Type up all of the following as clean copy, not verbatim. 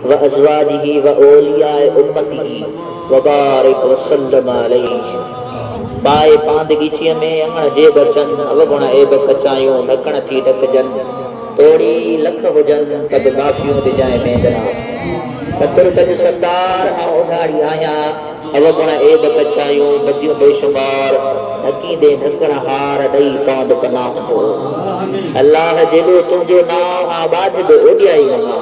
व अज़वाजिही व औलियाए उम्मतिही व बारिक व सल्लम अलैहि। पाए पांदगीचीअ में अङण जे बचन अवगुण ऐब कचायूं नकण थी ढकजन तोड़ी लख हुजन तब माफ़ियूं डिजाए मेंदरा सतर तज सतार ऐं उघाड़ी आहियां अवगुण ऐब कचायूं बदियूं बेशुमार ढकींदे ढकण हार ॾेई तौंद पनाह हो। अल्लाह जेॾो तुंहिंजो नाम आबाद बि ओॾियाई वञा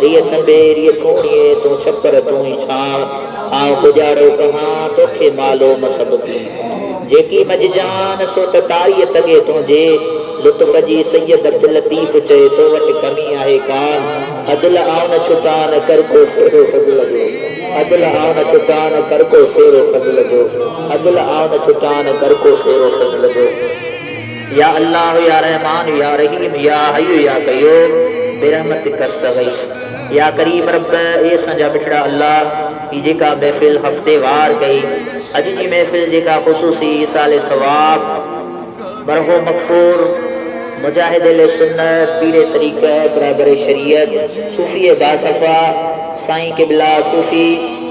रिय थंबे रिय थोड़िए तूं छपर तूं ई छां आऊं गुजारो कहां तोखे मालूम सभु की जेकी मजजान सो त तारीअ तगे तुंहिंजे लुत्फ़ जी सैयद अब्दुल लतीफ़ चए तो वटि कमी आहे कान अदिल आउन छुटान कर को फेरो फज़ल जो अदिल आउन छुटान कर को फेरो फज़ल जो अदिल आउन छुटान कर को फेरो फज़ल जो। या अल्लाह या रहमान या रहीम या हय्यु या क़य्यूम बिरहमतिक अस्तगीथ। या करीम रब ए असांजा बिछड़ा अल्लाह की जेका महफ़िल हफ़्तेवार कई अॼु जी महफ़िल जेका ख़ुसूसी साले सवाब मरहूम मग़फ़ूर मुजाहिद सुन्नत पीरे तरीक़त रहबर शरीयत सूफ़ी बासफ़ा साईं क़िबला सूफ़ी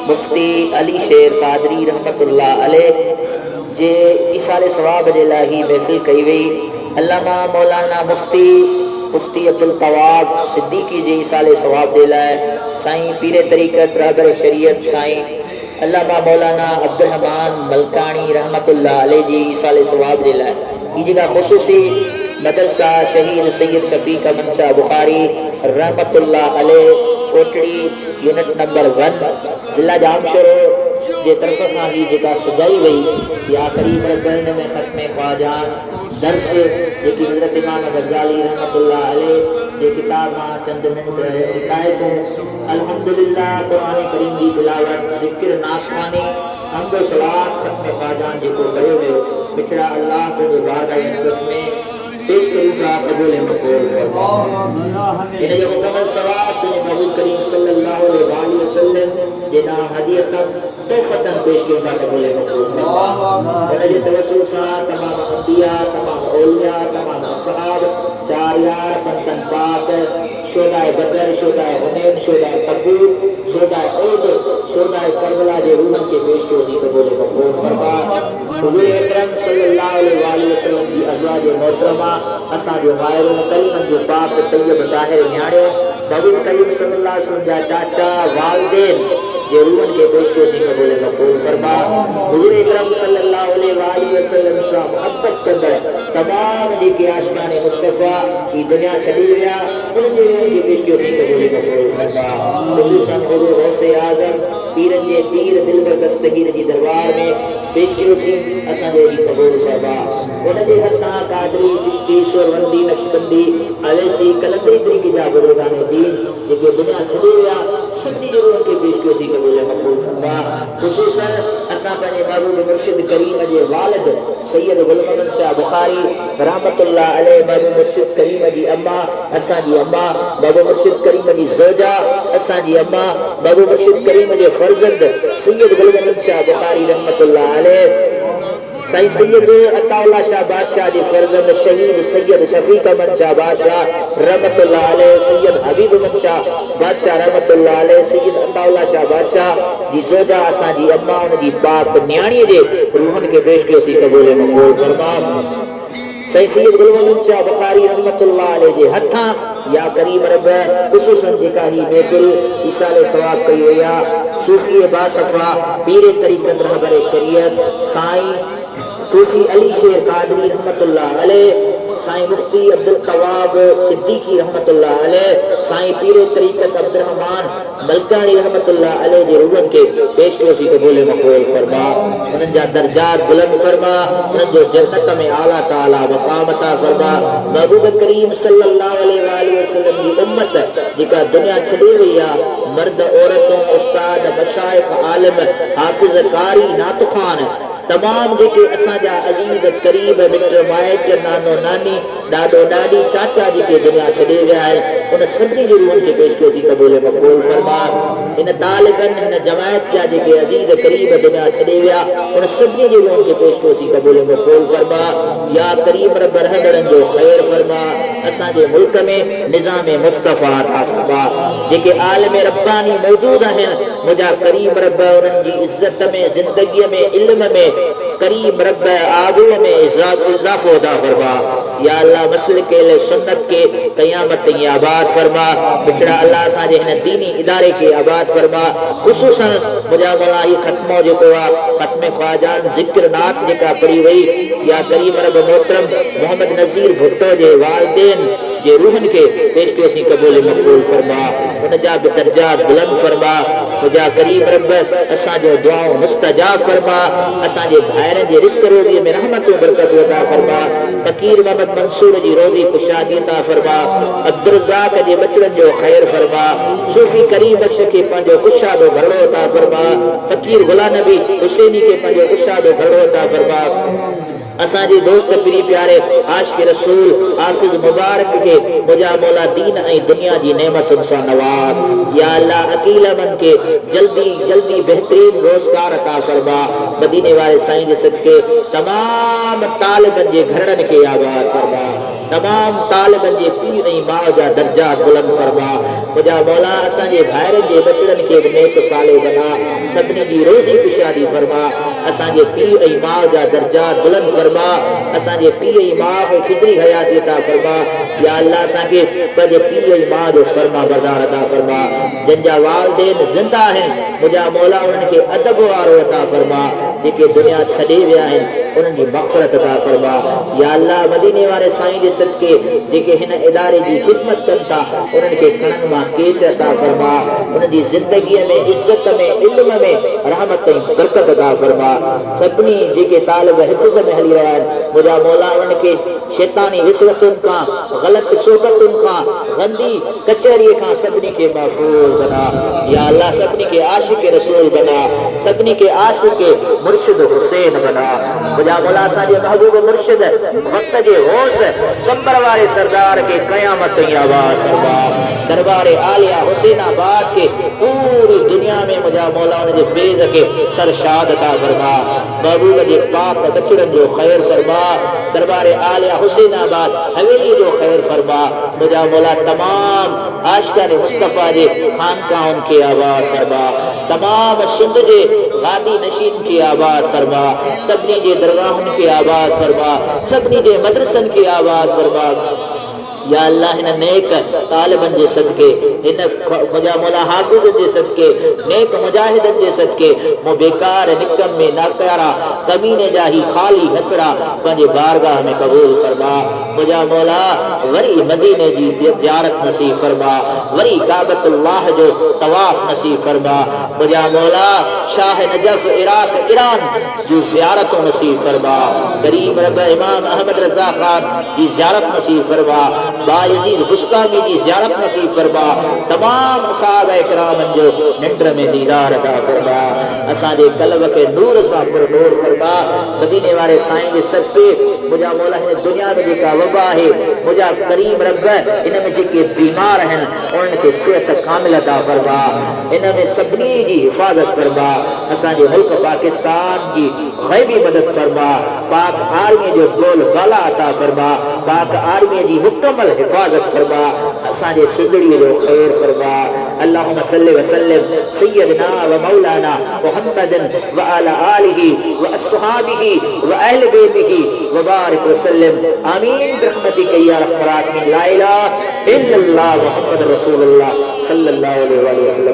मुफ्ती अली शेर क़ादरी रहमतुल्लाह अलैह जे इसाले सवाब जे लाइ ही महफ़िल कई वई। अल्लामा मौलाना मुफ्ती अब्दुल तवाब सिद्दीकी जे इसाले सवाब जे लाइ साईं पीरे तरीक़त रहबर शरीयत साईं अल्लामा मौलाना अब्दुल रहमान मलकानी रहमतुल्लाह अलैह जी इसाले सवाब जे लाइ ही जेका ख़ुसूसी मदरसा शहीद सैयद शफीक अमन शाह बुखारी रहमतुल्लाह अलैह कोटड़ी यूनिट नंबर 1 जिला जामशोरो जे तरफ़ खां ही जेका सजाई वई या करीब रबन में ख़त्म ख्वाजान दर्स जेकी हज़रत इमाम गज़ाली रहमतुल्लाह अलैह जे किताब मां चंद मिनट हिदायतूं अल्हम्दुलिल्लाह क़ुरान करीम जी तिलावत ज़िक्र नासवानी हम्द सलात ख़त्म ख्वाजान जेको कयो वियो बिछड़ा अल्लाह तुंहिंजे बारगाह मुक़द्दस में पेश करूं था कबूल मक़बूल फरमा। इन जो मुकम्मल सवाब तुझे महबूब करीम सल्लल्लाहु अलैहि वसल्लम जे नाम हदीयतन तोहफतन पेश करूं था कबूल मक़बूल फरमा। इन जे तवस्सुल सां तमाम अंबिया तमाम औलिया तमाम असहाब चार यार पंचन पाक शोदाए बदर शोदाए हुनैन शोदाए तबूक शोदाए उहद शोदाए करबला जे रूहन के पेश करूं थी कबूल मक़बूल फरमा। हुज़ूर अकरम सल्लल्लाहु अलैहि वसल्लम जी अज़वाज मोहतरमा असांजो मायरो करीमन जो पाक तैयब ताहिर न्याणियो महबूब करीम सल्लल्लाहु अलैहि वसल्लम जा चाचा वालिदैन जे रूहन के पेश करूं थी कबूल मक़बूल फरमा। हुज़ूर अकरम सल्लल्लाहु अलैहि वसल्लम सां मोहब्बत कंदड़ तमाम जेके आशिकान मुस्तफ़ा की दुनिया छॾी विया उन्हनि जे रूहन के पेश करूं थी कबूल मक़बूल फरमा। ख़ुसूसन हुज़ूर गौसे आज़म पीरनि जे पीर दिलबर दस्तगीर जी दरबार में पेश कयो थी असांजे जी कबूल फरमा। उन जे हथां कादरी चिश्ती सुरवंदी नक्शबंदी अलैसी कलंदरी तरीक़े जा बुज़ुर्गान दीन जेके दुनिया छॾे विया सभिनी जे रूहन खे पेश कयो थी कबूल मक़बूल फरमा। ख़ुसूसन असां पंहिंजे महबूब मुर्शिद करीम जे वालिद सैयद गुलाम अहमद शाह बुखारी रहमतुल्लाह अलैह महबूब मुर्शिद करीम जी अम्मा असांजी अम्मा महबूब मुर्शिद करीम जी ज़ौजा असांजी अम्मा महबूब मुर्शिद करीम जे फर्ज़ंद सैयद गुलाम अहमद शाह बुखारी रहमतुल्लाह अलैह साईं सैयद अताउल्लाह शाह बादशाह जी फर्जंद शहीद सैयद शफीक अहमद शाह बादशाह रहमतुल्लाह अलैह सैयद हबीब अहमद शाह बादशाह रहमतुल्लाह अलैह सैयद अताउल्लाह शाह बादशाह जी ज़ौजा असांजी अम्मा उन जी पाक न्याणीअ जे रूहन खे पेश कयो थी कबूल मक़बूल फरमा। साईं सैयद गुलाम अहमद शाह बुखारी रहमतुल्लाह अलैह जे हथां या करीम रब ख़ुसूसन जेका ही महफ़िल इसाले सवाब कई वई आहे सूफ़ी बासफ़ा पीरे तरीक़त रहबर शरीयत साईं सूफ़ी अली शेर क़ादरी रहमतुल्लाह अलैह साईं मुफ्ती अब्दुल तवाब सिद्दीकी रहमतुल्लाह अलैह साईं पीरे तरीक़त अब्दुल रहमान मलकानी रहमतुल्लाह अलैह जे रूहन के पेश कयो थी कबूल मक़बूल फरमा। उन्हनि जा दर्जात बुलंद फरमा उन्हनि जो जन्नत में आला ताला मक़ाम अता फरमा। महबूब करीम सल्लल्लाहु अलैहि वसल्लम जी उम्मत जेका दुनिया छॾे वई आहे मर्द औरतूं उस्ताद मशाइख़ आलिम हाफ़िज़ कारी नातख़ान तमाम जेके असांजा अजीज करीब मिट माइट नानो नानी ॾाॾो ॾाॾी चाचा जेके दुनिया छॾे विया आहिनि उन सभिनी जे रूहनि खे पेश कयो थी कबूल मक़बूल फरमा। इन तालिबन इन जमायत जा जेके अजीज करीब दुनिया छॾे विया उन सभिनी जे उनके पेशकोसी क़बूल मक़बूल फरमा। या करीम रब रहंदड़नि जो ख़ैर फरमा। असांजे मुल्क में निज़ाम मुस्तफ़ा अता फरमा। जेके आलिम रब्बानी मौजूद आहिनि मुंहिंजा करीम रब उन्हनि जी इज़्ज़त में ज़िंदगीअ में इल्म में करीम रब आबूअ में इज़ाफ़ो अता फरमा। या अल्लाह मसलिक सुन्नत के क़यामत ताईं आबाद फरमा। बिछड़ा अल्लाह असांजे हिन दीनी इदारे के आबाद फरमा। ख़ुसूसन मुंहिंजा मौला ही ख़त्मो जेको आहे ख़त्म ख़्वाजान ज़िक्र नात जेका पढ़ी वई या करीम रब मोहतरम मोहम्मद नज़ीर भुट्टो जे वालिदैन जे रूहनि खे पेशकशी क़बूल मक़बूल फरमा। उनजा बि दर्जात बुलंद फरमा। मुंहिंजा करीम रब असांजो दुआऊं मुस्तजाब फरमा। असांजे भाइरनि जे रिस्क रोज़ीअ में रहमतूं बरकतूं अता फरमा। फ़कीर मोहम्मद मंसूर जी रोज़ी खुशहाली अता फरमा। अब्दुर्रज़ाक जे बचड़नि जो ख़ैर फरमा। सूफ़ी करीम बख्श खे पंहिंजो कुशादो घरड़ो अता फरमा। फ़कीर गुलाम नबी हुसैनी खे पंहिंजो कुशादो घरड़ो अता फरमा। असांजे दोस्त पीरी प्यारे आशिक़ रसूल हाफ़िज़ मुबारक के मुंहिंजा मौला दीन ऐं दुनिया जी नेमतुनि सां नवाज़। या अल्लाह अकीलमन के जल्दी जल्दी बेहतरीन रोज़गार अता फरमा। मदीने वारे साईं जे सदके तमाम तालिबनि जे घरनि खे आबाद फरमा। तमाम तालिबनि जे पीउ ऐं माउ जा दर्जात बुलंद फरमा। मुंहिंजा मौला असांजे भाइरनि जे बचड़नि खे बि नेक साले बना। सभिनी जी रोज़ी खुशहाली फरमा। असांजे पीउ ऐं माउ जा दर्जात बुलंद फरमा। असांजे पीउ ऐं माउ खे खिदरी हयाती अता फरमा। या अल्लाह असांखे पंहिंजे पीउ ऐं माउ जो फरमा बरदार अता फरमा। जंहिंजा वालिदैन ज़िंदा आहिनि मुंहिंजा मौला उन्हनि खे अदब वारो अता फरमा। जेके दुनिया छॾे विया आहिनि उन्हनि जी मग़फ़िरत अता फरमा। या अल्लाह मदीने वारे साईं जे सदके जेके हिन इदारे जी ख़िदमत कनि था उन्हनि खे कणनि मां केच अता फरमा। उन्हनि जी ज़िंदगीअ में इज़्ज़त में इल्म में रहमत ऐं बरकत अता फरमा। सभिनी जेके तालिब हिफ़्ज़ में हली रहिया आहिनि मुंहिंजा मौला उन्हनि खे शैतानी विसवतुनि खां ग़लति सोबतुनि खां गंदी कचहरीअ खां सभिनी खे महफ़ूज़ बना। या अल्लाह सभिनी खे आशिक़ रसूल बना। सभिनी खे आशिक़ मुर्शिद हुसैन बना। मुंहिंजा मौला असांजे महबूब मुर्शिद वक़्त जे होश कंबर वारे सरदार के क़यामत ताईं आबाद फरमा। दरबार आलिया हुसैनाबाद के पूरी दुनिया में मुंहिंजा मौला उनजे फैज़ के सरशाद अता फरमा। महबूब जे पाक बचड़नि जो ख़ैर फरमा। दरबार आलिया हुसैनाबाद हवेली जो ख़ैर फरमा। मुंहिंजा मौला तमाम आशिक़ान मुस्तफ़ा जे खानकाहुनि खे आबाद फरमा। तमाम सिंध जे गादी नशीन खे आबाद फरमा। सभिनी जे दरगाहुनि खे आबाद फरमा। सभिनी जे मदरसनि खे आबाद फरमा। या अल्लाह हिन नेक तालिबनि जे सदके हिन मुंहिंजा मौला हाफ़िज़ जे सदके नेक मुजाहिदनि जे सदके मूं बेकार निकम में नाकारा कमीने जा ही ख़ाली हथड़ा पंहिंजे बारगाह में क़बूल फरमा। मुंहिंजा मौला वरी मदीने जी ज़ियारत नसीब फरमा। वरी काबतुल्लाह जो तवाफ़ नसीब फरमा। मुंहिंजा मौला शाह नजफ़ इराक ईरान जी ज़ियारतूं नसीब फरमा। करीम रब इमाम अहमद रज़ा ख़ान जी ज़ियारत नसीब फरमा। बायज़ीद बुस्तामी जी ज़ियारत नसीब फरमा। तमाम सहाबा किरामनि जो निंड में दीदार अता फरमा। असांजे क़ल्ब खे नूर सां पुरनूर फरमा। मदीने वारे साईं जे सदके मुंहिंजा मौला हिन दुनिया में जेका वबा आहे मुंहिंजा करीम रब इन में जेके बीमार आहिनि उन्हनि खे सिहत कामिल अता फरमा। इन में सभिनी जी हिफ़ाज़त फरमा। असांजे मुल्क पाकिस्तान जी ग़ैबी मदद फरमा। पाक आर्मी जो गोल बाला अता फरमा। पाक आर्मी जी मुकम्मल हिफ़ाज़त फरमा। असांजे सिंधड़ीअ जो ख़ैर फरमा। अल्लाहुम्मा सल्लि व सल्लिम सय्यदना व मौलाना मुहम्मदन व अला आलिहि व अस्हाबिहि व अहले बैतिहि व बारिक व सल्लिम आमीन बिरहमतिका या रहमान ला इलाहा इल्लल्लाह मुहम्मद रसूलुल्लाह सल्लल्लाहु अलैहि वसल्लम।